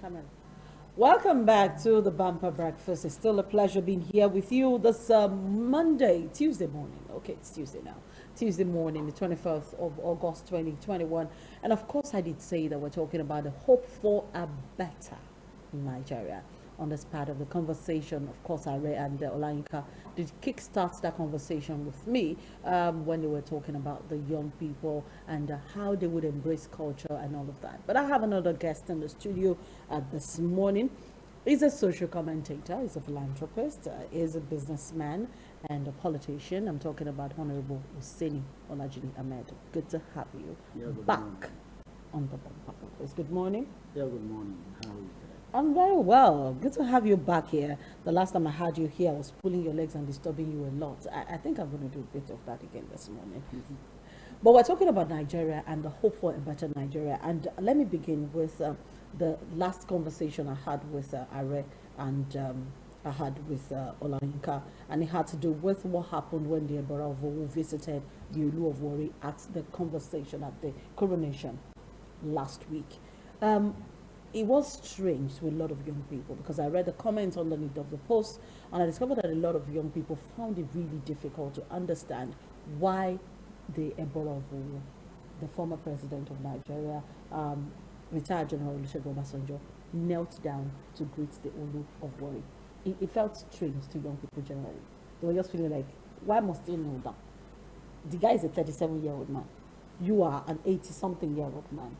Camera. Welcome back to the Bumper Breakfast. It's still a pleasure being here with you this Tuesday morning. Okay, it's Tuesday now. Tuesday morning, the 24th of August 2021. And of course, I did say that we're talking about the hope for a better Nigeria. On this part of the conversation, of course, Are and Olayinka did kickstart that conversation with me when they were talking about the young people and how they would embrace culture and all of that. But I have another guest in the studio this morning. He's a social commentator, he's a philanthropist, he's a businessman and a politician. I'm talking about Honorable Oseni Olajide Ahmed. Good to have you back on the Bumper Breakfast. Good morning. Yeah, good morning. How are you today? I'm very well. Good to have you back here. The last time I had you here, I was pulling your legs and disturbing you a lot. I think I'm going to do a bit of that again this morning. But we're talking about Nigeria and the hope for a better Nigeria. And let me begin with the last conversation I had with Are and I had with Olayinka. And it had to do with what happened when the Emperor of Owo visited the Olu of Warri at the conversation at the coronation last week. It was strange to a lot of young people because I read the comments underneath of the post and I discovered that a lot of young people found it really difficult to understand why the Emperor of Owo, the former president of Nigeria, retired General Olusegun Obasanjo, knelt down to greet the Olu of Warri. It felt strange to young people generally. They were just feeling like, why must they kneel down? The guy is a 37-year-old man. You are an 80-something-year-old man.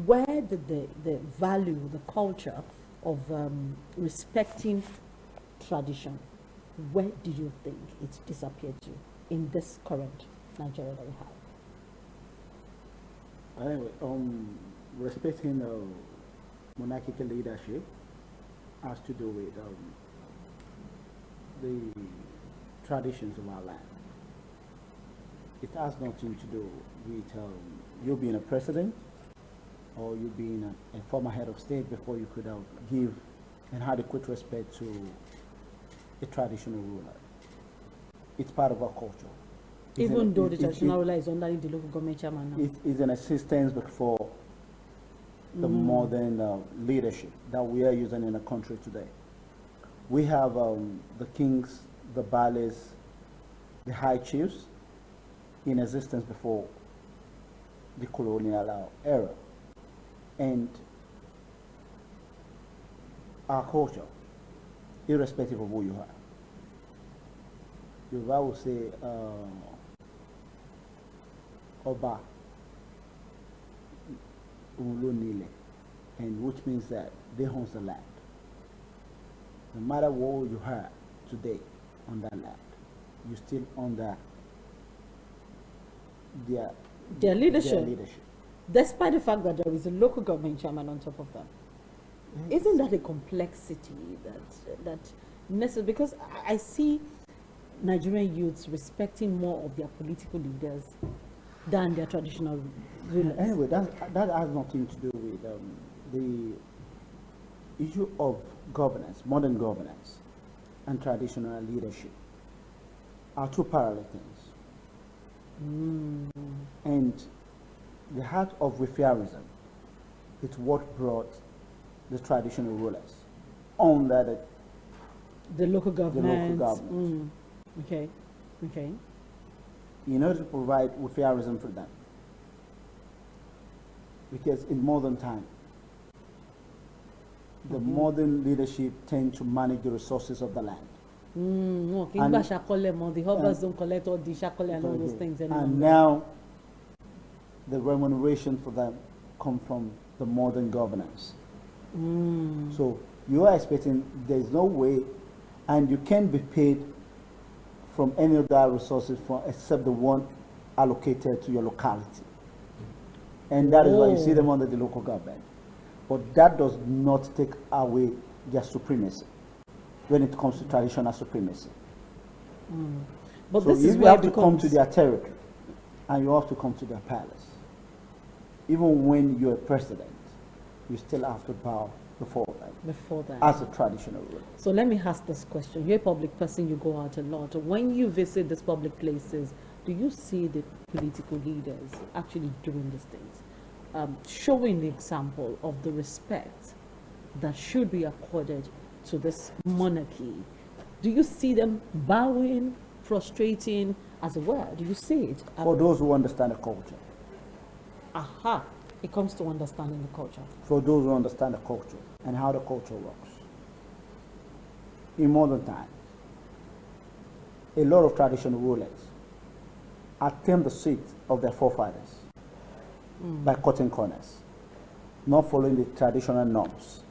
Where did the value, the culture of respecting tradition, where did you think it disappeared to in this current Nigeria that we have? Anyway, respecting monarchical leadership has to do with the traditions of our land. It has nothing to do with you being a president or you being a former head of state before you could give an adequate respect to a traditional ruler. It's part of our culture. Even though the traditional ruler is under the local government chairman now? It is an assistance before the modern leadership that we are using in the country today. We have the kings, the bales, the high chiefs in existence before the colonial era. And our culture, irrespective of who you are. Yoruba will say, Oba Ulu Nile, and which means that they own the land. No matter what you are today on that land, you still own their leadership. Despite the fact that there is a local government chairman on top of that. Yes. Isn't that a complexity that necessary? Because I see Nigerian youths respecting more of their political leaders than their traditional rulers. Anyway, that has nothing to do with the issue of governance, modern governance, and traditional leadership are two parallel things. And the heart of Wiffiarism is what brought the traditional rulers under the local government. Okay. In order to provide Wiffiarism for them. Because in modern time, the modern leadership tend to manage the resources of the land. The harbors don't collect all the shakole and all those things anymore. And now, the remuneration for them come from the modern governance. So you are expecting there's no way, and you can't be paid from any other resources except the one allocated to your locality. And that is why you see them under the local government. But that does not take away their supremacy when it comes to traditional supremacy. But so this is you where have to come to their territory and you have to come to their palace. Even when you're a president, you still have to bow before them. As a traditional ruler. So let me ask this question. You're a public person, you go out a lot. When you visit these public places, do you see the political leaders actually doing these things? Showing the example of the respect that should be accorded to this monarchy? Do you see them bowing, frustrating, as it were? Do you see it? For those who understand the culture. Aha, it comes to understanding the culture. For those who understand the culture and how the culture works. In modern times, a lot of traditional rulers attain the seat of their forefathers by cutting corners, not following the traditional norms.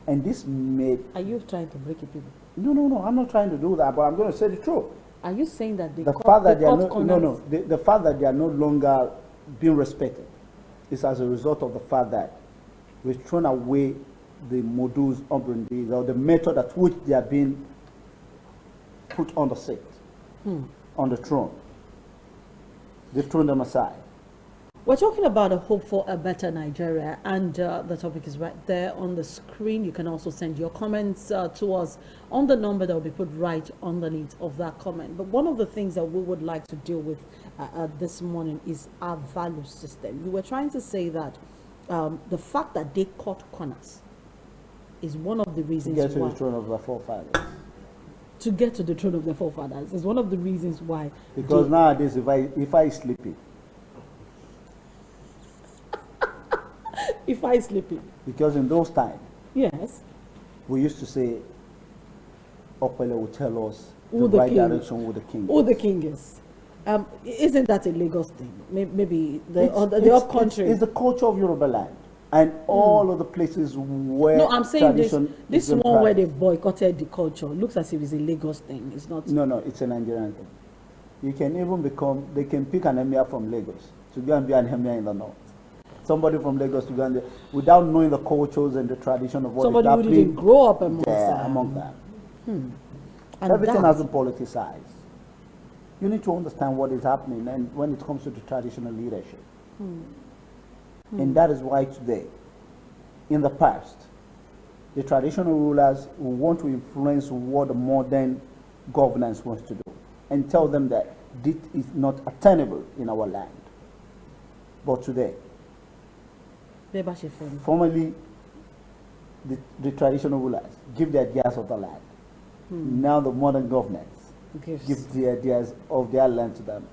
And this made... Are you trying to break it, people? No, I'm not trying to do that, but I'm going to say the truth. Are you saying that The fact that they are no longer being respected is as a result of the fact that we've thrown away the modus operandi, or the method at which they are being put on the seat, on the throne. They've thrown them aside. We're talking about a hope for a better Nigeria, and the topic is right there on the screen. You can also send your comments to us on the number that will be put right underneath of that comment. But one of the things that we would like to deal with this morning is our value system. You were trying to say that the fact that they cut corners is one of the reasons To get to why... the throne of their forefathers. To get to the throne of their forefathers is one of the reasons why... Because nowadays, if I sleepy, If I sleeping... because in those times, Yes. we used to say, Opele will tell us Who the the right king- direction with the king. Who the king is. Isn't that a Lagos thing? Maybe the It's- up country. It's the culture of Yoruba land. And all of the places where No, I'm saying this tradition this is being one where practiced. they've boycotted the culture looks as if it's a Lagos thing. It's not. No, it's a Nigerian thing. You can even become, they can pick an emir from Lagos to go and be an emir in the north. Somebody from Lagos to go and, without knowing the cultures and the tradition of what Somebody is who happening. didn't grow up amongst Yeah, among them. And Everything that- has been politicized. You need to understand what is happening and when it comes to the traditional leadership. And that is why today, in the past, the traditional rulers will want to influence what the modern governance wants to do and tell them that this is not attainable in our land. But today, Beba Shefun. formerly, the traditional rulers give the ideas of the land. Now the modern governance give the ideas of their land to them.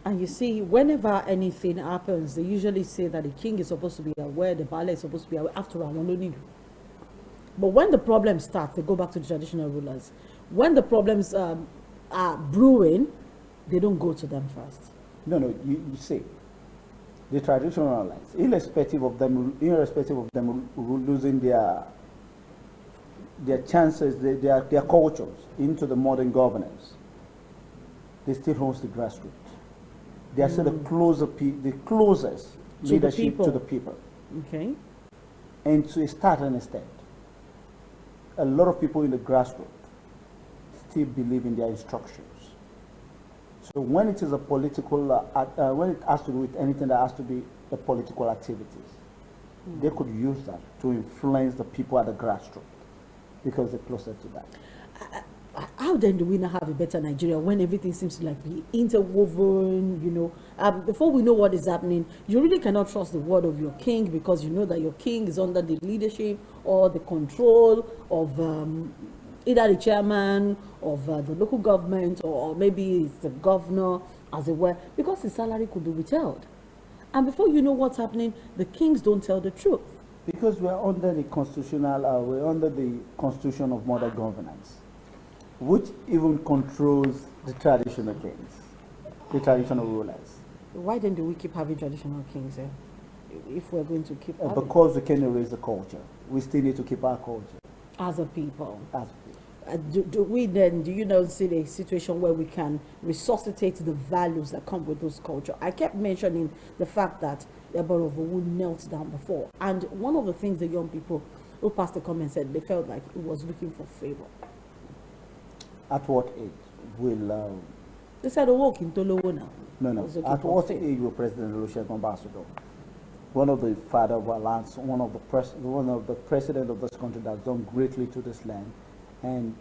And you see, whenever anything happens, they usually say that the king is supposed to be aware, the ballet is supposed to be aware. After all, no need. But when the problems start, they go back to the traditional rulers. When the problems are brewing, they don't go to them first. No, you see, the traditional allies, irrespective of them losing their chances, their cultures into the modern governance, they still host the grassroots. They are still the closest To the leadership people. to the people. Okay. And to a certain extent, a lot of people in the grassroots still believe in their instructions. So when it is a political, when it has to do with anything that has to be the political activities, they could use that to influence the people at the grassroots because they're closer to that. How then do we now have a better Nigeria when everything seems to like be interwoven, you know? Before we know what is happening, you really cannot trust the word of your king because you know that your king is under the leadership or the control of either the chairman of the local government or maybe it's the governor, as it were, because his salary could be withheld. And before you know what's happening, the kings don't tell the truth. Because we're under the we're under the constitution of modern governance, which even controls the traditional kings, the traditional rulers. Why then do we keep having traditional kings if we're going to keep having Because we can erase the culture. We still need to keep our culture as a people? as Do we then, do you know, see the situation where we can resuscitate the values that come with those culture? I kept mentioning the fact that Eborovo knelt down before. And one of the things the young people who passed the comment said, they felt like it was looking for favor. At what age will They said, oh, walk in Tolowo now. no. Was looking At for what favor. age will President Olusegun Obasanjo, one of the father of our lands, one of the president of this country that has done greatly to this land, and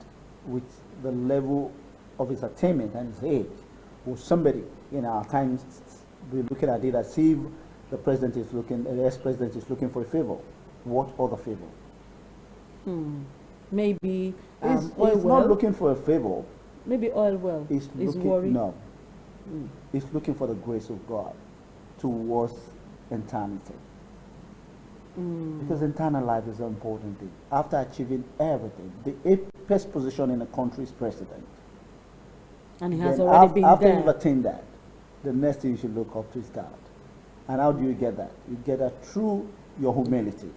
with the level of his attainment and his age, will somebody in our times be looking at it as if the president is looking, the ex-president is looking for a favor? what other favor? Maybe It's, oil it's well. not looking for a favor. Maybe oil well It's is looking, worry. no. It's looking for the grace of God towards eternity. Because eternal life is an important thing. After achieving everything, the apex position in a country is president. And he has Then already been after there. you've attained that, the next thing you should look up to is God. And how do you get that? You get that through your humility,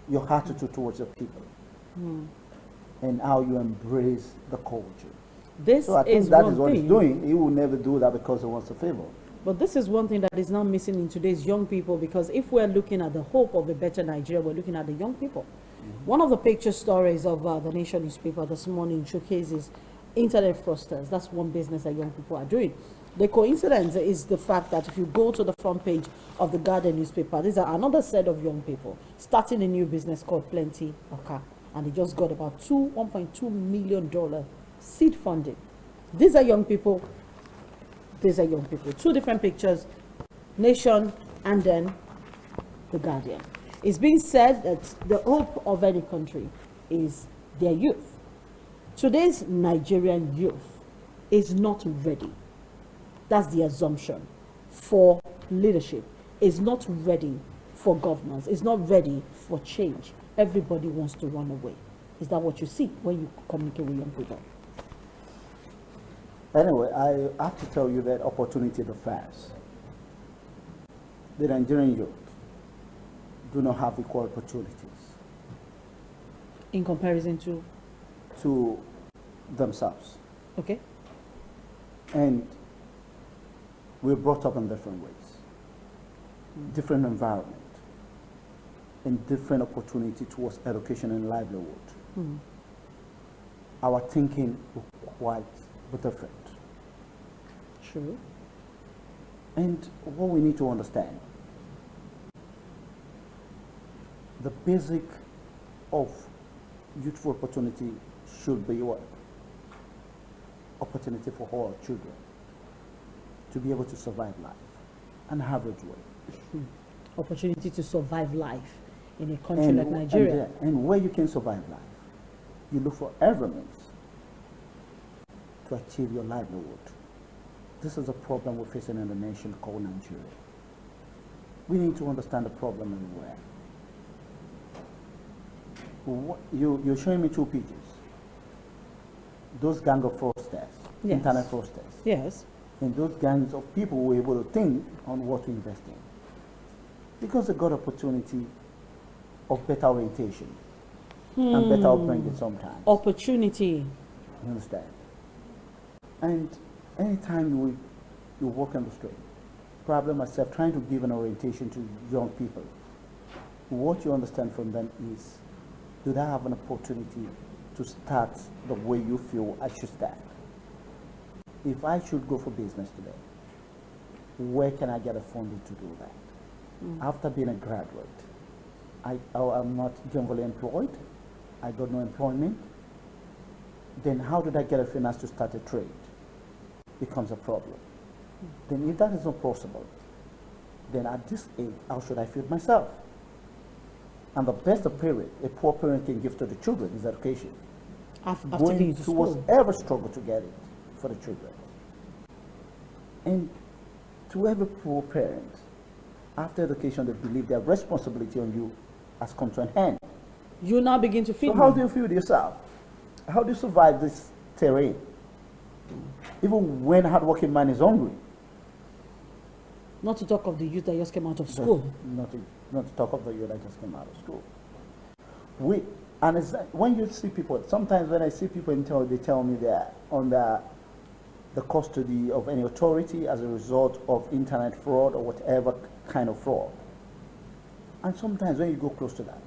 your attitude towards your people, and how you embrace the culture. This So I think is that one is what thing. he's doing. He will never do that because he wants a favor. But this is one thing that is now missing in today's young people, because if we're looking at the hope of a better Nigeria, we're looking at the young people. One of the picture stories of the Nation newspaper this morning showcases internet fraudsters. That's one business that young people are doing. The coincidence is the fact that if you go to the front page of the Guardian newspaper, these are another set of young people starting a new business called Plenty Oka, and they just got about $1.2 million seed funding. These are young people. These are young people. Two different pictures, Nation and then the Guardian. It's being said that the hope of any country is their youth. Today's Nigerian youth is not ready. That's the assumption for leadership. Is not ready for governance. Is not ready for change. Everybody wants to run away. Is that what you see when you communicate with young people? Anyway, I have to tell you that opportunity the fast. The Nigerian youth do not have equal opportunities In comparison to themselves. okay? And we're brought up in different ways, different environment, and different opportunity towards education and livelihood. Our thinking will quite be different. True. And what we need to understand, the basic of youthful opportunity should be what? Opportunity for all children to be able to survive life an average way. Opportunity to survive life in a country like Nigeria. And where you can survive life, you look for every means to achieve your livelihood. This is a problem we're facing in a nation called Nigeria. We need to understand the problem everywhere. You're showing me two pictures. Those gang of fraudsters, Yes. internet fraudsters, Yes. and those gangs of people who were able to think on what to invest in. Because they got opportunity of better orientation and better upbringing sometimes. Opportunity. You understand? And anytime you walk on the street, probably myself trying to give an orientation to young people, what you understand from them is, do they have an opportunity to start the way you feel I should start? If I should go for business today, where can I get a funding to do that? After being a graduate, I'm not gainfully employed, I got no employment, then how did I get a finance to start a trade? Becomes a problem. Then if that is not possible, then at this age, how should I feed myself? And the best parent a poor parent can give to the children is education. After taking Going you to towards school. every struggle to get it for the children. And to every poor parent, after education, they believe their responsibility on you has come to an end. You now begin to feed So how me. do you feed yourself? How do you survive this terrain? Even when a hardworking man is hungry. Not to talk of the youth that just came out of school. Not to talk of the youth that just came out of school. When you see people, sometimes when I see people they tell me they're under the custody of any authority as a result of internet fraud or whatever kind of fraud. And sometimes when you go close to that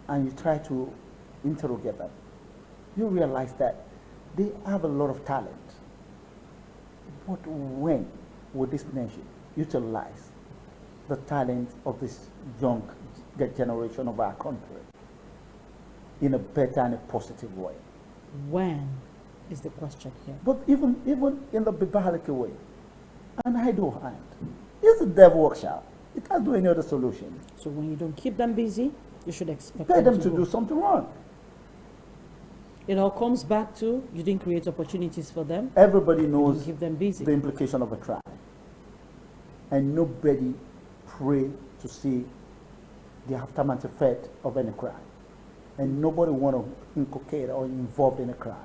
and you try to interrogate them, you realize that they have a lot of talent. But when would this nation utilize the talent of this young generation of our country in a better and a positive way? When is the question here? But even in the biblical way, an idle hand is a devil workshop. It has no any other solution. So when you don't keep them busy, you should expect Pay them to to go. do something wrong. It all comes back to you didn't create opportunities for them. Everybody You knows didn't keep them busy. the implication of a crime. And nobody pray to see the aftermath effect of any crime. And nobody want to inculcate or involved in a crime.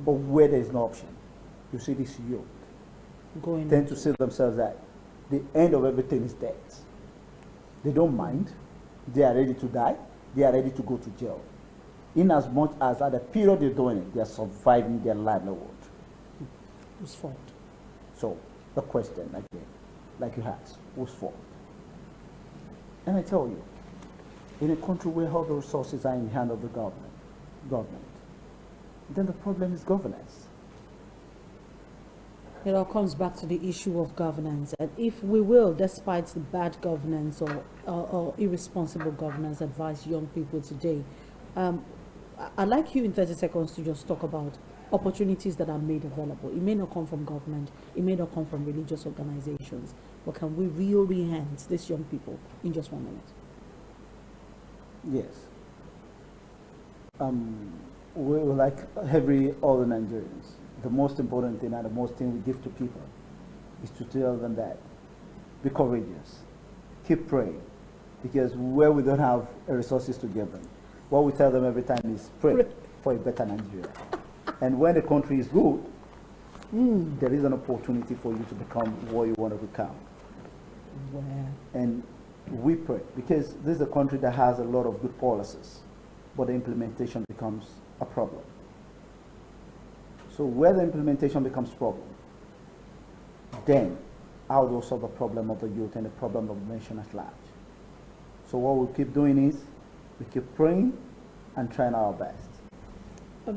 But where there is no option, you see this youth Going tend to see themselves that the end of everything is death. They don't mind. They are ready to die. They are ready to go to jail. In as much as at the period they're doing it, they are surviving their livelihood. whose fault? So the question again, like you asked, whose fault? And I tell you, in a country where all the resources are in the hand of the government, then the problem is governance. It all comes back to the issue of governance. And if we will, despite the bad governance or irresponsible governance, advise young people today, I'd like you in 30 seconds to just talk about opportunities that are made available. It may not come from government, it may not come from religious organizations, but can we reorient these young people in just 1 minute? Yes. We like every other Nigerians. The most important thing and the most thing we give to people is to tell them that be courageous, keep praying, because where we don't have resources to give them, what we tell them every time is pray for a better Nigeria. And when the country is good, there is an opportunity for you to become what you want to become. Where? And we pray because this is a country that has a lot of good policies, but the implementation becomes a problem. So where the implementation becomes a problem, then how do we solve the problem of the youth and the problem of the nation at large? So what we keep doing is we keep praying and trying our best.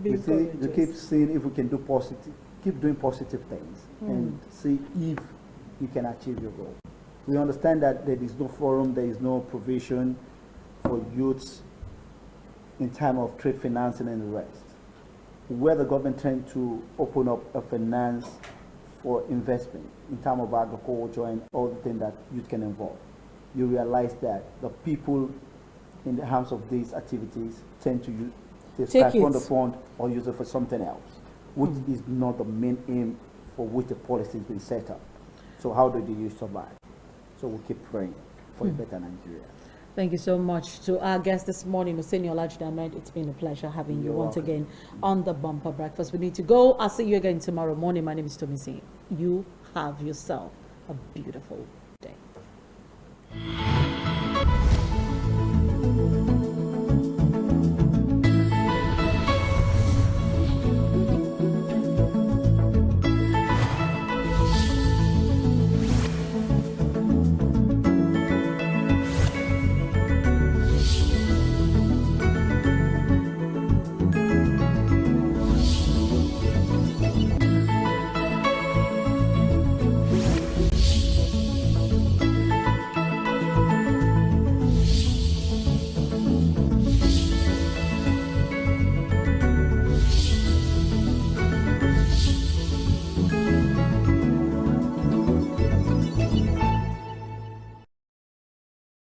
You see, you keep seeing if we can do positive, keep doing positive things and see if you can achieve your goal. We understand that there is no forum, there is no provision for youths in time of trade financing and the rest. Where the government trying to open up a finance for investment in terms of agriculture and all the things that youth can involve, you realize that the people in the hands of these activities tend to use from the fund or use it for something else, which is not the main aim for which the policy has been set up. So how do the youth survive? So we keep praying for a better Nigeria. Thank you so much to our guest this morning, Oseni Olajide Ahmed. It's been a pleasure having you once again on the Bumper Breakfast. We need to go. I'll see you again tomorrow morning. My name is Tomisi. You have yourself a beautiful day.